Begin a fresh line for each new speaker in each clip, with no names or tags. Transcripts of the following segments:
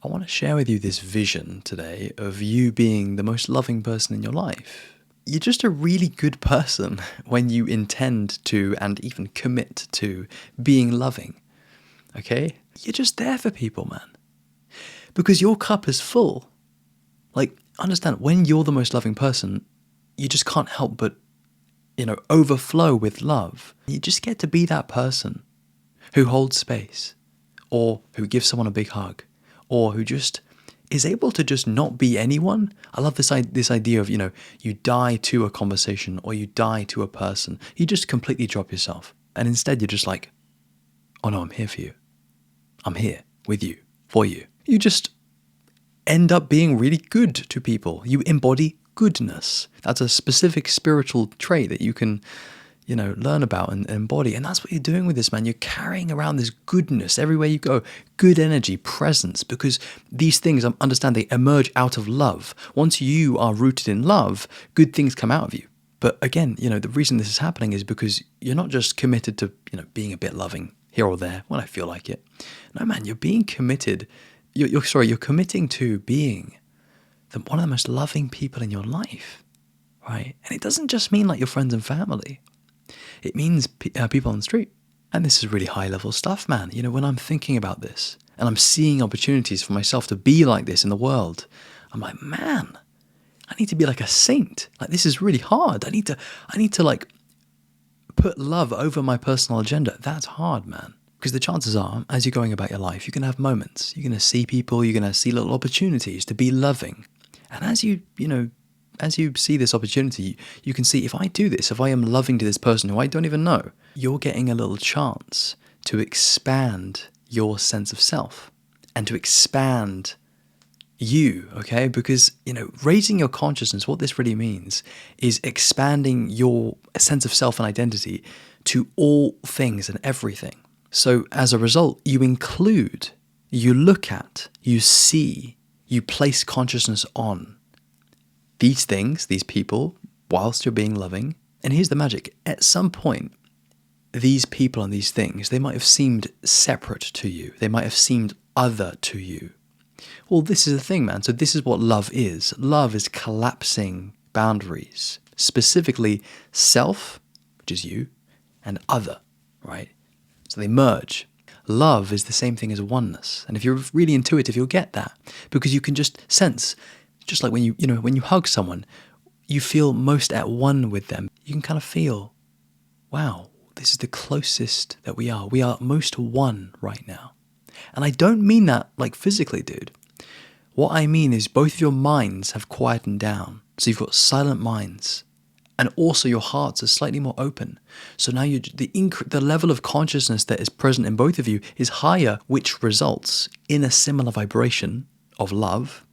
I want to share with you this vision today of you being the most loving person in your life. You're just a really good person when you intend to and even commit to being loving. Okay? You're just there for people, man. Because your cup is full. Like, understand, when you're the most loving person, you just can't help but, overflow with love. You just get to be that person who holds space, or who gives someone a big hug, or who just is able to just not be anyone. I love this idea of, you die to a conversation or you die to a person. You just completely drop yourself. And instead you're just like, oh no, I'm here for you. I'm here with you, for you. You just end up being really good to people. You embody goodness. That's a specific spiritual trait that you can, learn about and embody. And that's what you're doing with this, man. You're carrying around this goodness everywhere you go. Good energy, presence, because these things, understand, they emerge out of love. Once you are rooted in love, good things come out of you. But again, the reason this is happening is because you're not just committed to, being a bit loving here or there when I feel like it. No, man, you're being committed. You're committing to being one of the most loving people in your life, right? And it doesn't just mean like your friends and family. It means people on the street. And this is really high level stuff, man. When I'm thinking about this and I'm seeing opportunities for myself to be like this in the world, I'm like, man, I need to be like a saint. Like, this is really hard. I need to like put love over my personal agenda. That's hard, man. Because the chances are, as you're going about your life, you're going to have moments. You're going to see people. You're going to see little opportunities to be loving. And as you see this opportunity, you can see, if I do this, if I am loving to this person who I don't even know, you're getting a little chance to expand your sense of self and to expand you, okay? Because, raising your consciousness, what this really means is expanding your sense of self and identity to all things and everything. So as a result, you include, you look at, you see, you place consciousness on these things, these people, whilst you're being loving. And here's the magic. At some point, these people and these things, they might have seemed separate to you. They might have seemed other to you. Well, this is the thing, man. So this is what love is. Love is collapsing boundaries, specifically self, which is you, and other, right? So they merge. Love is the same thing as oneness. And if you're really intuitive, you'll get that, because you can just sense, just like when you hug someone, you feel most at one with them. You can kind of feel, wow, this is the closest that we are. We are most one right now. And I don't mean that like physically, dude. What I mean is both of your minds have quietened down. So you've got silent minds. And also your hearts are slightly more open. So now the level of consciousness that is present in both of you is higher, which results in a similar vibration of love.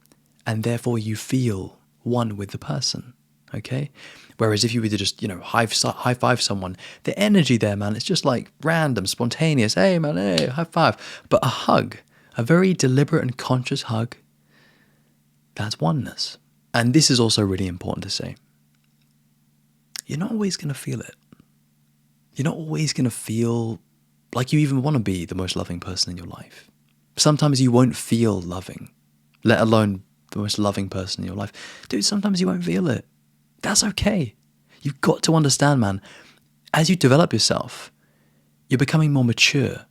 And therefore you feel one with the person, okay? Whereas if you were to just, high five someone, the energy there, man, it's just like random, spontaneous, hey man, hey, high five. But a hug, a very deliberate and conscious hug, that's oneness. And this is also really important to say. You're not always going to feel it. You're not always going to feel like you even want to be the most loving person in your life. Sometimes you won't feel loving, let alone the most loving person in your life. Dude, sometimes you won't feel it. That's okay. You've got to understand, man, as you develop yourself, you're becoming more mature.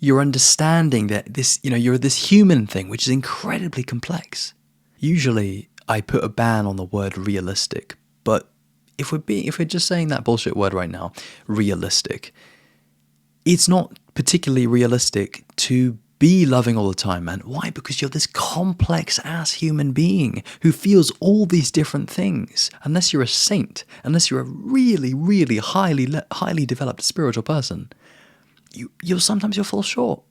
You're understanding that this, you're this human thing, which is incredibly complex. Usually I put a ban on the word realistic, but if we're just saying that bullshit word right now, realistic, it's not particularly realistic to be loving all the time, man. Why? Because you're this complex ass human being who feels all these different things. Unless you're a saint, unless you're a really, really highly developed spiritual person, you'll fall short.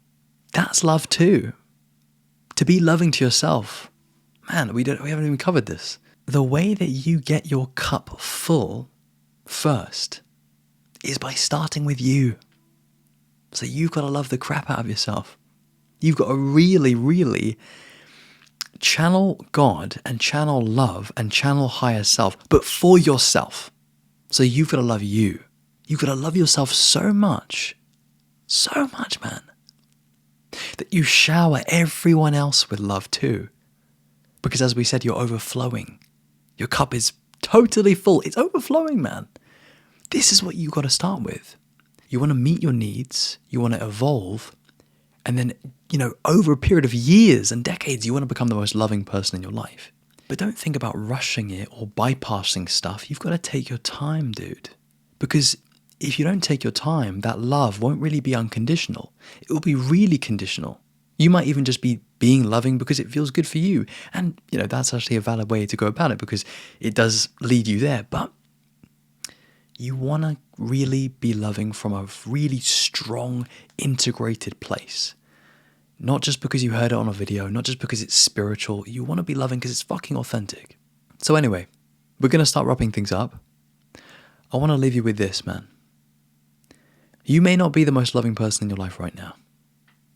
That's love too. To be loving to yourself, man. We haven't even covered this. The way that you get your cup full first is by starting with you. So you've got to love the crap out of yourself. You've got to really, really channel God and channel love and channel higher self, but for yourself. So you've got to love you. You've got to love yourself so much, man. that you shower everyone else with love too. Because as we said, you're overflowing. Your cup is totally full. It's overflowing, man. This is what you got to start with. You want to meet your needs, you want to evolve, and then, over a period of years and decades, you want to become the most loving person in your life. But don't think about rushing it or bypassing stuff. You've got to take your time, dude. Because if you don't take your time, that love won't really be unconditional. It will be really conditional. You might even just be being loving because it feels good for you. And, that's actually a valid way to go about it because it does lead you there. But you want to really be loving from a really strong, integrated place. Not just because you heard it on a video, not just because it's spiritual. You want to be loving because it's fucking authentic. So anyway, we're going to start wrapping things up. I want to leave you with this, man. You may not be the most loving person in your life right now.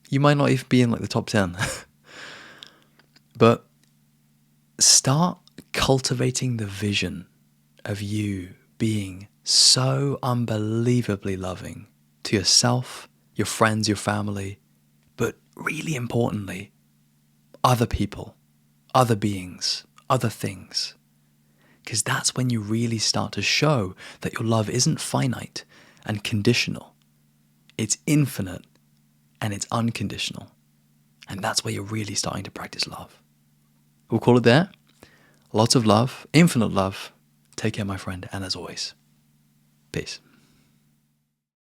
You might not even be in the top 10. But start cultivating the vision of you being so unbelievably loving to yourself, your friends, your family, but really importantly, other people, other beings, other things. Because that's when you really start to show that your love isn't finite and conditional. It's infinite and it's unconditional. And that's where you're really starting to practice love. We'll call it there. Lots of love, infinite love. Take care, my friend, and as always, peace.